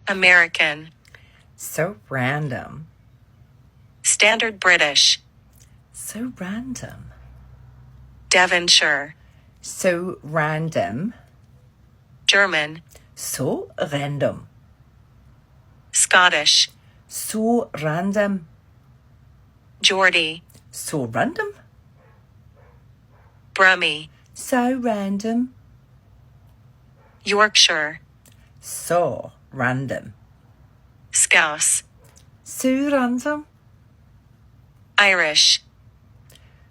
American. So random. Standard British. So random. Devonshire. So random. German. So random. Scottish. So random. Geordie. So random. Brummie. So random. Yorkshire. So random. Scouse. So random. Irish.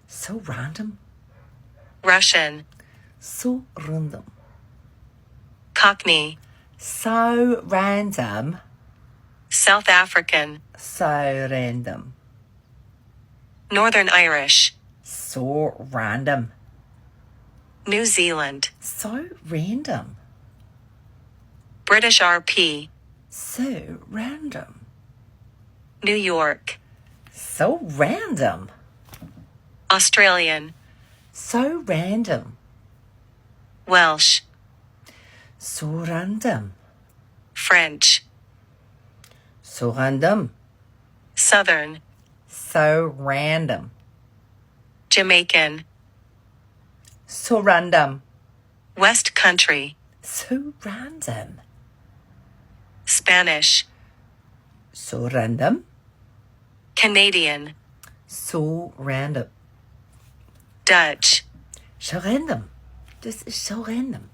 So random. Russian. So random. Cockney. So random. South African. So random. Northern Irish. So random. New Zealand. So random. British RP. So random. New York. So random. Australian. So random. Welsh. So random. French. So random. Southern. So random. Jamaican. So random. West Country. So random. Spanish. So random. Canadian. So random. Dutch. So random. This is so random.